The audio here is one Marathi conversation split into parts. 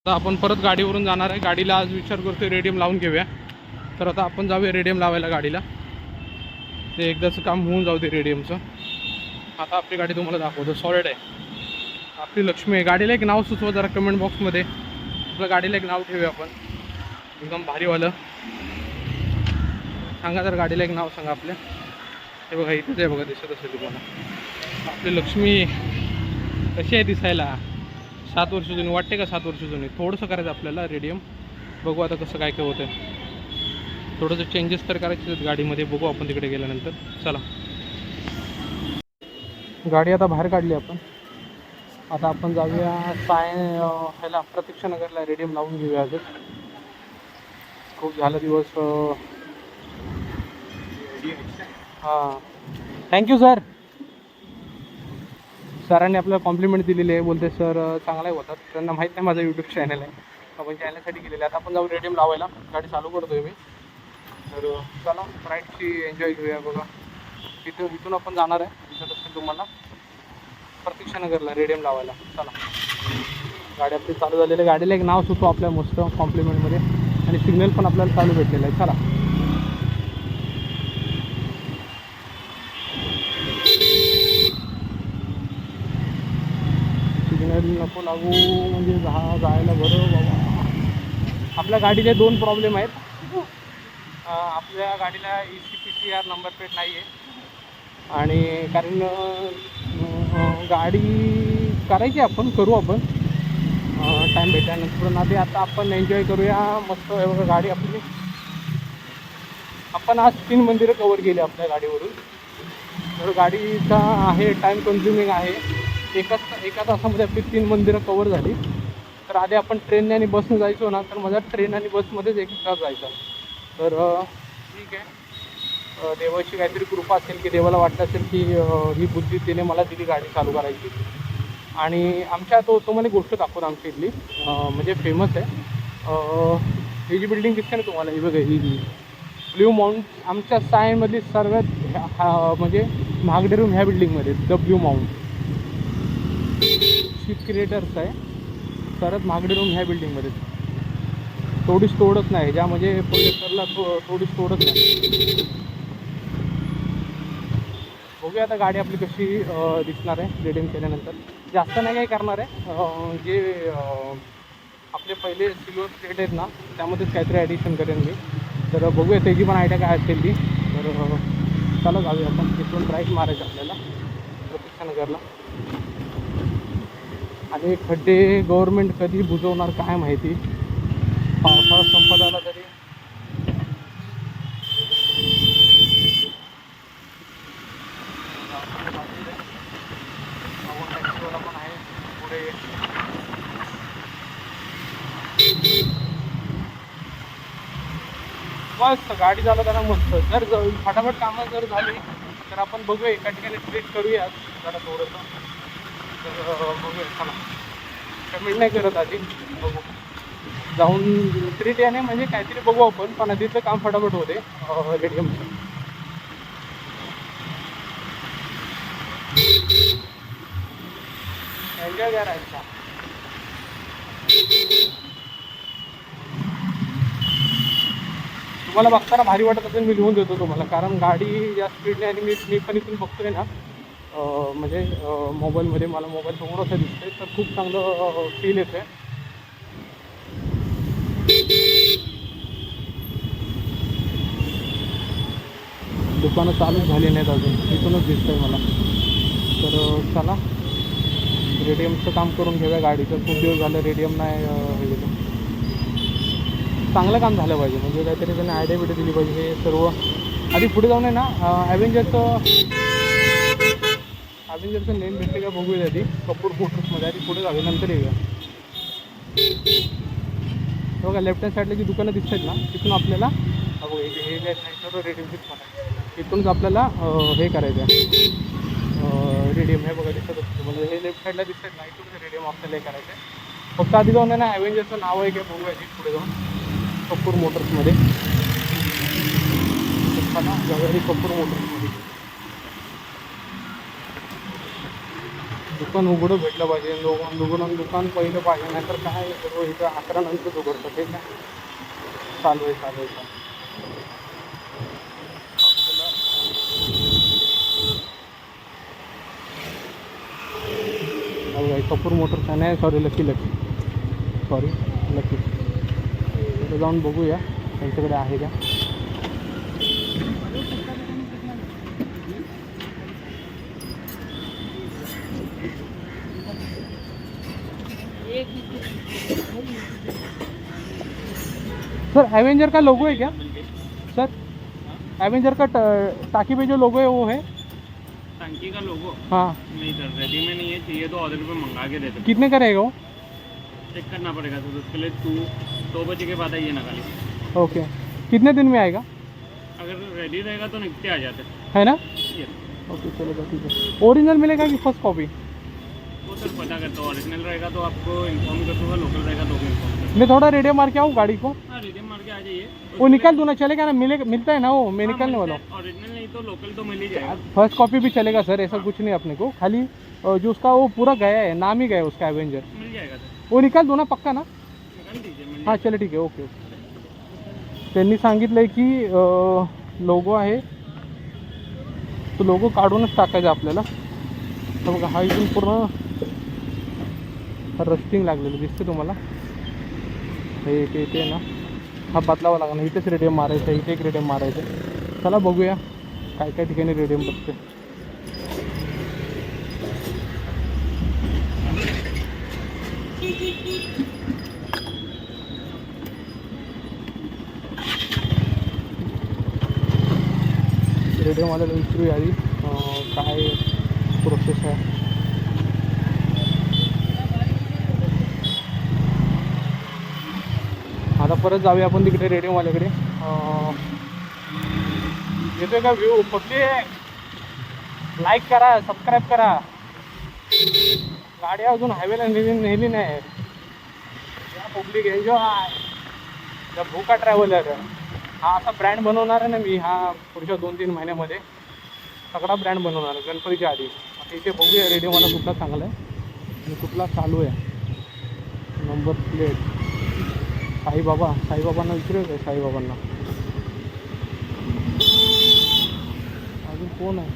तर आपण परत गाडीवरून जाणार आहे. गाडीला आज विचार करतोय रेडियम लावून घेऊया. तर आता आपण जाऊया रेडियम लावायला गाडीला. ते एकदाचं काम होऊन जाऊ दे रेडियमचं. आता आपली गाडी तुम्हाला दाखवतो. सॉलिड आहे आपली लक्ष्मी आहे. गाडीला एक नाव सुचवा जरा कमेंट बॉक्समध्ये. आपल्या गाडीला एक नाव ठेवूया आपण एकदम भारीवालं. सांगा जर गाडीला एक नाव सांगा आपल्या. हे बघा इथेच आहे बघा, दिसत असेल तुम्हाला आपली लक्ष्मी. कशी आहे दिसायला? 7 वर्ष जुनी वाटते का? 7 वर्ष जुनी. थोडंसं करायचं आपल्याला रेडियम. बघू आता कसं काय काय होतं. थोडंसं चेंजेस तर करायचे आहेत गाडीमध्ये. बघू आपण तिकडे गेल्यानंतर. चला गाडी आता बाहेर काढली आपण. आता आपण जाऊया ह्याला प्रतीक्षानगरला रेडियम लावून घेऊया. आजच खूप झाला दिवस. हां थँक्यू सर. सरांनी आपल्याला कॉम्प्लिमेंट दिलेली आहे. बोलते सर चांगला होतात. त्यांना माहीत नाही माझा यूट्यूब चॅनल आहे. आपण चॅनलसाठी केलेलं आहे. आता आपण जाऊ रेडियम लावायला. गाडी चालू करतोय मी. तर चला राईडची एन्जॉय घेऊया. बघा इथून आपण जाणार आहे. दिसत असेल तुम्हाला प्रतीक्षानगरला रेडियम लावायला. चला गाडी आपली चालू झालेली आहे. गाडीला एक नाव सुचतो आपल्या मस्त कॉम्प्लिमेंटमध्ये. आणि सिग्नल पण आपल्याला चालू भेटलेलं आहे. चला सिग्नल नको लागू म्हणजे जायला बरं बाबा. आपल्या गाडीचे 2 प्रॉब्लेम आहेत. आपल्या गाडीला ECPCR नंबर प्लेट नाही आहे. आणि कारण गाडी करायची आपण करू आपण टाईम भेटल्यानंतर. पण आधी आता आपण एन्जॉय करूया मस्त. बघा गाडी आपली. आपण आज 3 मंदिरं कवर केली आपल्या गाडीवरून. तर गाडीचा आहे टाईम कन्झ्युमिंग आहे. एका तासामध्ये आपली 3 मंदिरं कवर झाली. तर आधी आपण ट्रेनने आणि बसने जायचो ना, तर माझा ट्रेन आणि बसमध्येच 1 तास जायचा. तर ठीक आहे. देवाची काहीतरी कृपा असेल की देवाला वाटलं असेल की ही बुद्धी तिने मला दिली गाडी चालू करायची. आणि आमच्या तुम्हाला गोष्ट दाखवतो आमच्या इथली. म्हणजे फेमस आहे. ही जी बिल्डिंग दिसते ना तुम्हाला, ही बघा ही ब्ल्यू माउंट. आमच्या सायनमधली सर्वात म्हणजे महागडे रूम ह्या बिल्डिंगमध्ये the blue mount. Ship creators आहे. सर्वात महागडे रूम ह्या बिल्डिंगमध्ये. थोडीच तोडत नाही ज्या म्हणजे प्रोजेक्टरला थोडीच तोडत नाही. बघूया आता गाडी आपली कशी दिसणार आहे रेडियम केल्यानंतर. जास्त नाही काय करणार आहे. जे आपले पहिले सिल्वर प्लेट आहेत ना, त्यामध्येच काहीतरी ॲडिशन करेन मी. तर बघूया त्याची पण आयडिया काय असेल ती. तर चला जाऊया आपण. तिथून ड्राईव्ह मारायचं आपल्याला प्रतीक्षानगरला. आणि खड्डे गव्हर्नमेंट कधी बुजवणार काय माहिती. पावसाळा संपत आला तरी पण आहे पुढे. मस्त गाडी चालवताना मस्त. जर फटाफट कामं जर झाली तर आपण बघूया एका ठिकाणी ट्रीट करूया जरा थोडंसं. तर बघूया चला. कमेंट नाही करत आधी. बघू जाऊन ट्रीट याने म्हणजे काहीतरी बघू आपण. पण आधीचं काम फटाफट होते रेडियमचं. एन्जॉय करायचा. तुम्हाला बघताना भारी वाटत असेल मी लिहून देतो तुम्हाला. कारण गाडी या स्पीडने आणि मी पण इथून बघतोय ना म्हणजे मोबाईलमध्ये. मला मोबाईल थोडंसं दिसतंय तर खूप चांगलं फील येतं आहे. दुकानं चालूच झाली नाहीत अजून. इथूनच दिसतंय मला. तर चला रेडियमचं काम करून घेऊया गाडीचं. खूप दिवस झालं रेडियम नाही हे केलं. चांगलं काम झालं पाहिजे म्हणजे काहीतरी त्यांनी आयडिया बिडिया दिली पाहिजे. हे सर्व आधी पुढे जाऊन आहे ना ॲव्हेंजरचं नेम भेटले का बघूया आधी. कपूर मोटर्समध्ये आधी पुढे जाऊया नंतर येऊया. बघा लेफ्ट हँड साईडला जी दुकानं दिसत आहेत ना, तिथून आपल्याला बघू हे जे सर्व रेडियमचीच पण आहे. इथूनच आपल्याला हे करायचं आहे रेडियम. हे बघा दिसत असतं म्हणजे हे लेफ्ट साईडला दिसत ना, इथूनच रेडियम आपल्याला हे करायचं आहे. फक्त आधी जाऊन आहे ना ॲव्हेंजरचं नाव आहे काय बघूया पुढे जाऊन कपूर मोटर्समध्ये. कपूर मोटर्समध्ये दुकान उघडं भेटलं पाहिजे, दुकान पहिलं पाहिजे, नाहीतर काय सर्व इथं 11 नंतर उघडतं. ते काय चालू आहे. कपूर मोटर्स नाही, सॉरी लकी तिथे जाऊन बघूया त्यांच्याकडे आहे का. सर एवेंजर का लोगो है क्या सर? एवेंजर का टाकी पे जो लोगो है वो है? टंकी का लोगो? हाँ नहीं सर, रेडी में नहीं है, चाहिए तो ऑर्डर पे मंगा के देते. कितने का रहेगा वो? चेक करना पड़ेगा सर, उसके लिए 2 बजे के बाद आइए ना खाली. ओके, कितने दिन में आएगा? अगर रेडी रहेगा तो निकते आ जाते है ना. ये. ओके चलेगा, ठीक है. ओरिजिनल मिलेगा कि फर्स्ट कॉपी? वो सर पता करता हूँ, ओरिजिनल रहेगा तो आपको इन्फॉर्म कर दूँगा, लोकल रहेगा तो भी इन्फॉर्म कर. मैं थोड़ा रेडियो मार के आऊँ गाड़ी को? हाँ रेडी मार के आ जाइए. वो निकाल दूँ ना, चलेगा ना? मिलता है ना वो, मैं निकालने वाला हूँ. ओरिजिनल नहीं तो लोकल तो मिल ही जाएगा. फर्स्ट कॉपी भी चलेगा सर, ऐसा कुछ नहीं अपने को. खाली जो उसका वो पूरा गया है, नाम ही गया है उसका एवेंजर. मिल जाएगा सर, वो निकाल दो ना पक्का ना? निकाल दीजिए, मिल हां चले ठीक आहे. ओके. त्यांनी सांगितलं आहे की लोगो आहे तो लोगो काढूनच टाकायचा आपल्याला. तर बघा हा इथून पूर्ण रस्टिंग लागलेलं दिसते तुम्हाला. हे इथे ना हा बदलावा लागणार. इथेच रेडियम मारायचं आहे, इथे एक रेडियम मारायचं आहे. चला बघूया काय काय ठिकाणी रेडियम बघते. रेडियमवाल्याला विचारूया आधी काय प्रोसेस आहे. आता परत जाऊया आपण तिकडे रेडियमवाल्याकडे. येतोय का व्ह्यू? पब्लिक लाईक करा, सबस्क्राईब करा. गाडी अजून हायवेला नेली नाही. Public enjoy the Bhuka traveller. हा असा ब्रँड बनवणार आहे ना मी, हा पुढच्या 2-3 महिन्यामध्ये सगळा ब्रँड बनवणार आहे गणपतीच्या आधी. आता इथे बघूया रेडिओ कुठला चांगला आहे आणि कुठला चालू आहे. नंबर प्लेट साईबाबांना विचारूया काय? साईबाबांना अजून कोण आहे?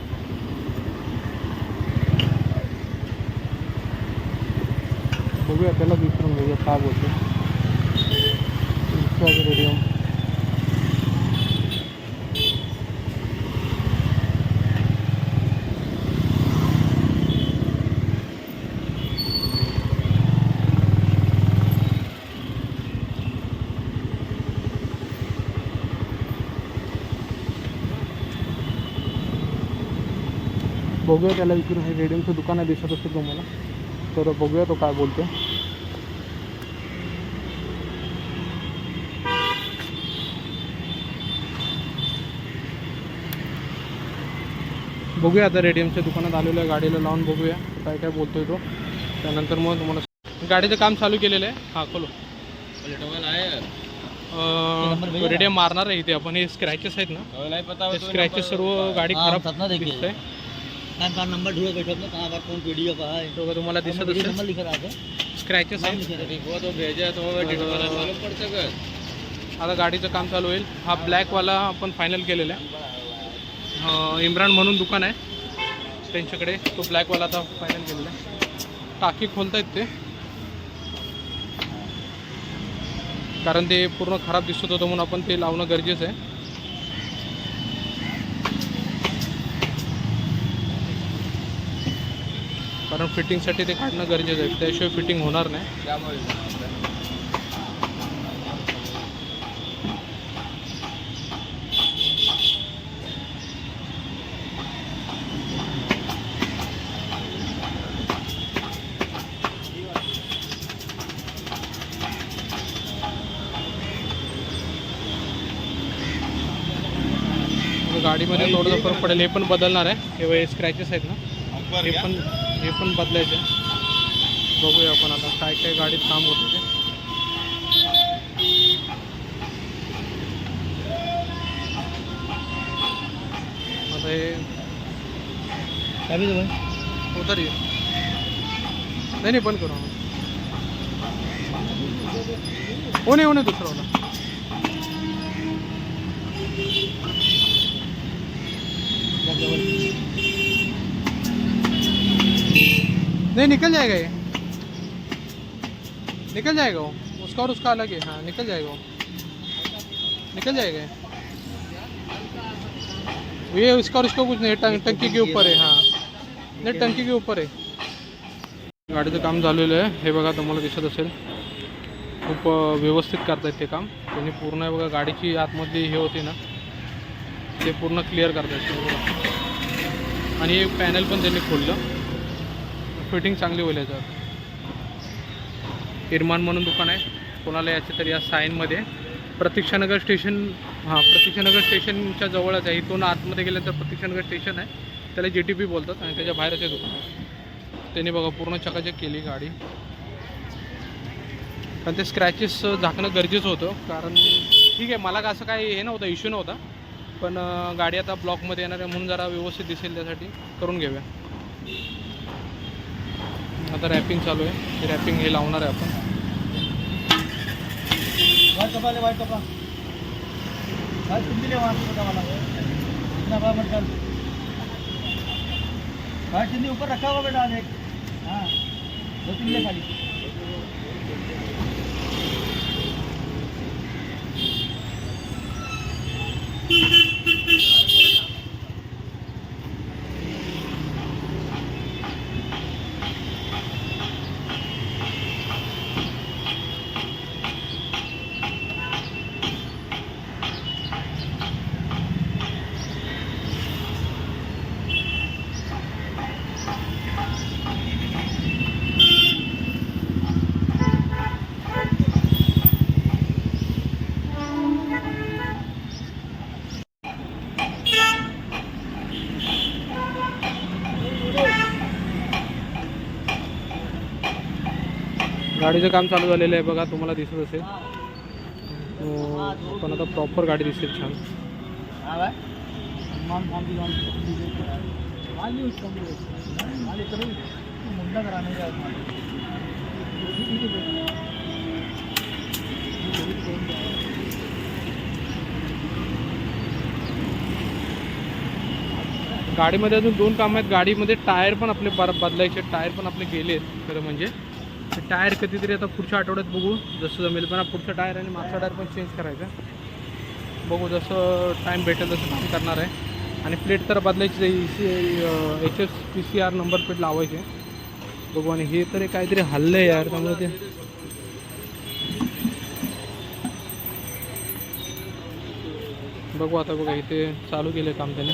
बघूया त्याला विचारून बघूया काय बोलतो. रेडिओ बघूया त्याला विचारून. हे रेडियमचं दुकान आहे दिसत असेल तुम्हाला, तर बघूया तो काय बोलतो. बघूया आता रेडियमच्या दुकानात आलेलो आहे, गाडीला लावून बघूया काय काय बोलतोय तो. त्यानंतर मग तुम्हाला गाडीचं काम चालू केलेलं आहे. हां खोलो. रेडियम मारणार आहे इथे आपण. हे स्क्रॅचेस आहेत ना, स्क्रॅचेस सर्व गाडी खराब दिसतंय. नंबर ढूंढ बैठो अपने कहाँ पर कौन पीडीएफ है तो तुम्हाला दिसत असेल नंबर लिखा रहा है. स्क्रॅचेस आहेत. वो तो भेजा तो मालूम पड़ सके. आता गाडीचं काम चालू होईल. हा ब्लॅकवाला आपण फायनल केलेला आहे. इम्रान म्हणून दुकान आहे त्यांच्याकडे, तो ब्लॅकवाला आता फायनल केलेला आहे. टाकी खोलतायत ते, कारण ते पूर्ण खराब दिसत होतं म्हणून आपण ते लावणं गरजेचं आहे. कारण फिटिंगसाठी ते काढणं गरजेचं आहे, त्याशिवाय फिटिंग होणार नाही. गाडीमध्ये थोडंसं फरक पडेल. हे पण बदलणार आहे. हे स्क्रॅचेस आहेत ना, हे पण बदलायचे. बघूया आपण आता काय काय गाडीत काम होतं ते. आता हे चाबी दो भाई. उतरिए. नाही बंद करू होणे दुसरा वाला नहीं निकल जाएगा ये, निकल जाएगा वो, उसका और उसका अलग है। हाँ निकल जाएगा वो, निकल जाएगा ये इसका और इसका कुछ नहीं, टंकी के ऊपर है। हाँ नहीं टंकी के ऊपर आहे। गाडीचं काम झालेलं आहे हे बघा, तुम्हाला दिसत असेल खूप व्यवस्थित करतायत ते काम त्यांनी पूर्ण आहे बघा। गाडीची आतमधली हे होती ना ते पूर्ण क्लिअर करतायत आणि एक पॅनल पण त्यांनी खोललं, फिटिंग चांगली होईल याच्यावर। इरमान म्हणून दुकान आहे, कोणाला याचे तर या साईनमध्ये प्रतीक्षानगर स्टेशन, हां प्रतीक्षानगर स्टेशनच्या जवळच आहे। इथून आतमध्ये गेलं तर प्रतीक्षानगर स्टेशन आहे, त्याला JTP बोलतात आणि त्याच्या बाहेरच आहे दुकान। त्यांनी बघा पूर्ण चकाचक केली गाडी, कारण ते स्क्रॅचेस झाकणं गरजेचं होतं। कारण ठीक आहे मला असं काही हे नव्हतं, इश्यू नव्हता, पण गाडी आता ब्लॉकमध्ये येणार आहे म्हणून जरा व्यवस्थित दिसेल त्यासाठी करून घेऊया। आता रॅपिंग चालू आहे, ते रॅपिंग हे लावणार आहे आपण। वाइट कपड़ा ले, वाइट कपड़ा वाइट तुम भी ले वहाँ से पता वाला इतना बड़ा मत कर। वाइट चिन्नी ऊपर रखा हुआ बेटा देख। हाँ 2-3 ले खाली। गाडीचं काम चालू झालेलं आहे बघा, तुम्हाला दिसत असेल। पण आता प्रॉपर गाडी दिसेल छान। मुंडा कराने का गाडीमध्ये अजून 2 कामं आहेत। गाडीमध्ये टायर पण आपले बदलायचे, टायर पण आपले गेले आहेत खरं म्हणजे। ते टायर कधीतरी आता पुढच्या आठवड्यात बघू जसं जमेल, पण पुढचा टायर आणि मागचा टायर पण चेंज करायचा बघू, जसं टाईम भेटेल तसं काम करणार आहे। आणि प्लेट तर बदलायची, HSPCR नंबर प्लेट लावायचे बघू। आणि हे तर काहीतरी हल्लं आहे यार, त्यामुळे ते बघू आता। बघा इथे चालू केलं काम त्याने,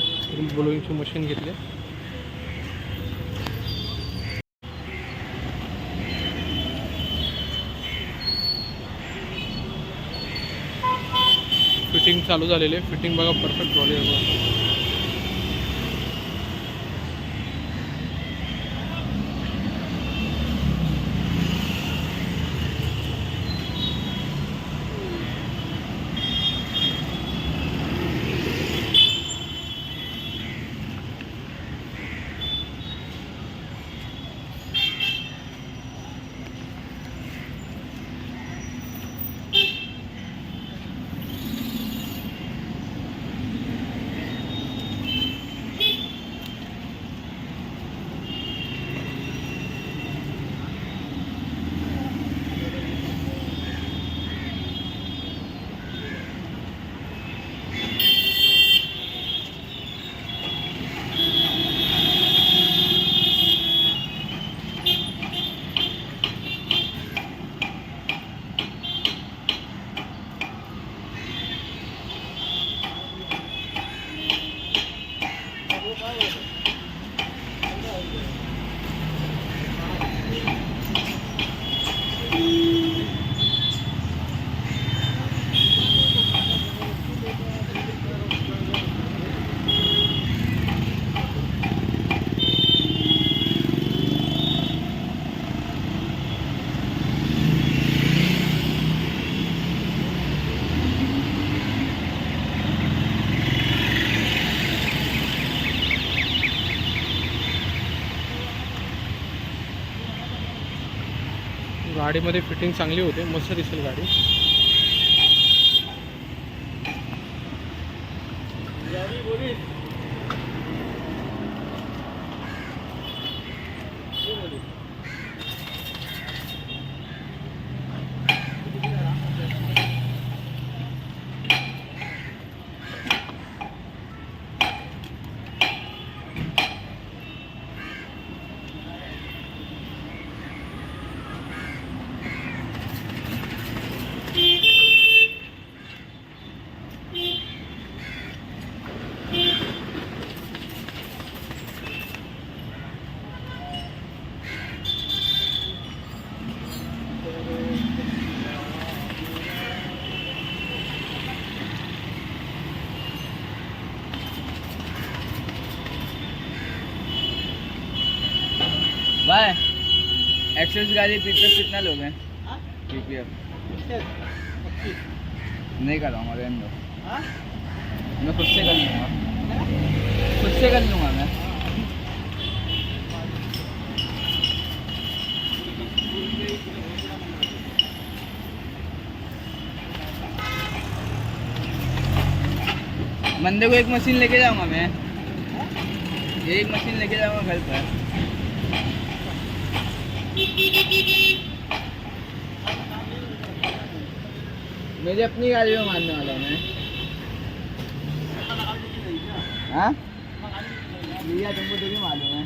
ब्लोईंगची मशीन घेतले। फिटिंग चालू झालेली आहे, फिटिंग बघा परफेक्ट झाली आहे बघा। गाडीमध्ये फिटिंग चांगली होते, मस्त दिसेल गाडी. भाई एक्सेस गाड़ी पीपीएफ कितना लोग हैं? पीपीएफ नहीं कराऊंगा, रहने दो, मैं खुद से कर लूँगा, खुद से कर लूँगा मैं. बंदे को एक मशीन लेके जाऊंगा मैं, एक मशीन लेके जाऊंगा घर पर. मेरी अपनी गाड़ी में मारने वाला हूँ मैं. हाँ लिया तुमको तो भी मालूम है.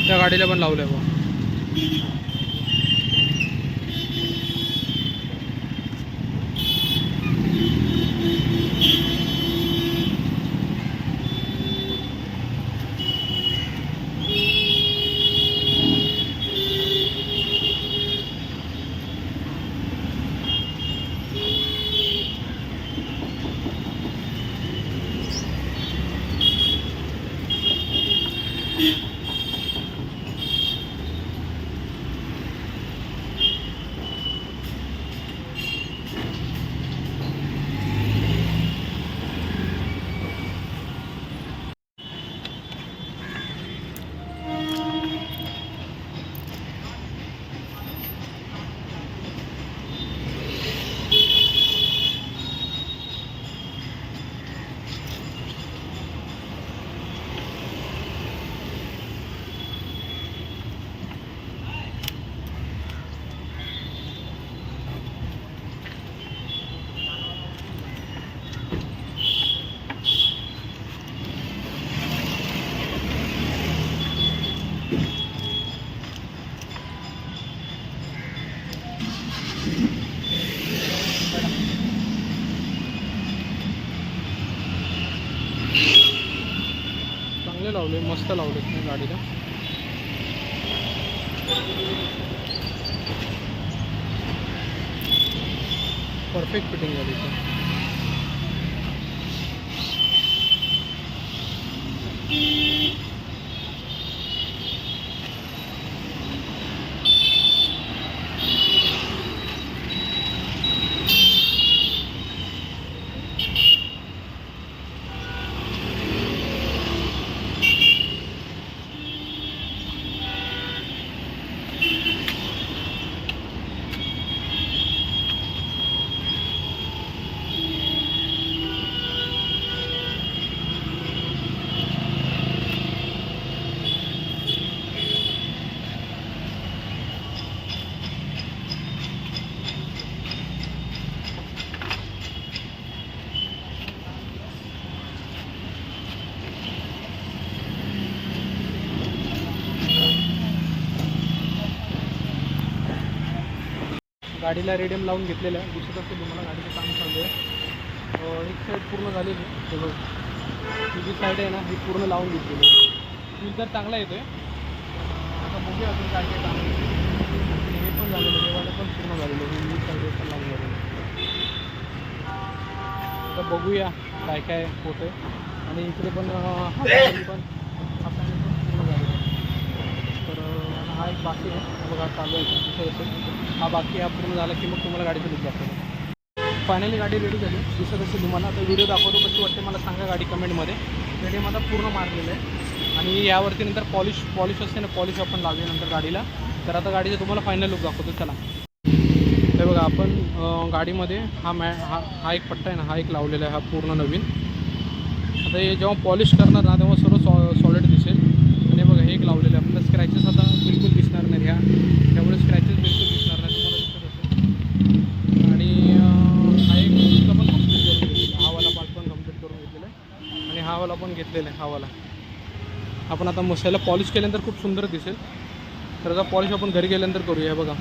त्या गाडीला पण लावलंय बघ. चांगले लावले, मस्त लावले तुम्ही गाडीला. परफेक्ट फिटिंग झाली इथे. गाडीला रेडियम लावून घेतलेलं आहे. दिसत असेल तुम्हाला गाडीचं काम चालू आहे. एक साईड पूर्ण झालेली आहे. हे बघ, ही जी साईड आहे ना ही पूर्ण लावून घेतलेली आहे. फील तर चांगला येतो आहे. आता बघूया अजून काय काय काम आहे. हे पण झालेलं आहे, देवाला पण पूर्ण झालेलं आहे. ही साईड पण लावून झालेलं आहे. आता बघूया काय काय होतं आहे. आणि इकडे पण हाताने पण पूर्ण झालेलं आहे. तर हा एक बाकी आहे. हा बघा चालू आहे दिसत असेल. हा बाकी हा पूर्ण झाला की मग तुम्हाला गाडीचं लुक दाखवतो. फायनली गाडी रेडी झाली दिसत असेल तुम्हाला. आता व्हिडिओ दाखवतो कशी वाटते मला सांगा गाडी कमेंटमध्ये. रेडियम आता पूर्ण मारलेलं आहे आणि यावरती नंतर पॉलिश असते ना, पॉलिश आपण लावली नंतर गाडीला. तर आता गाडीचं तुम्हाला फायनल लुक दाखवतो. चला हे बघा, आपण गाडीमध्ये हा एक पट्टा आहे ना, हा एक लावलेला आहे, हा पूर्ण नवीन. आता हे जेव्हा पॉलिश करणार ना तेव्हा सर्व सॉलिड दिसेल. आणि बघा हे एक लावलेलं आहे. आपल्याला स्क्रॅचेस आता बिलकुल दिसणार नाही. त्यामुळे स्क्रॅचेस बिलकुल दिसणार नाही, तुम्हाला दिसत असेल. आणि हा एक दुसरा पण कम्प्लीट करून घेतलेला, हावाला पार्ट पण कम्प्लीट करून घेतलेला आहे. आणि हावाला पण घेतलेला आहे. हावाला आपण आता मसाला पॉलिश केल्यानंतर खूप सुंदर दिसेल. तर आता पॉलिश आपण घरी गेल्यानंतर करूया. हे बघा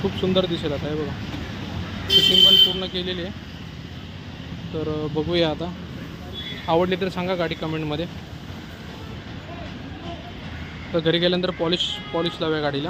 खूप सुंदर दिसेल. आता हे बघा फिटिंग पण पूर्ण केलेली आहे. तर बघूया आता. आवडली तर सांगा गाडी कमेंटमध्ये. तर घरी गेल्यानंतर पॉलिश लावूया गाडीला.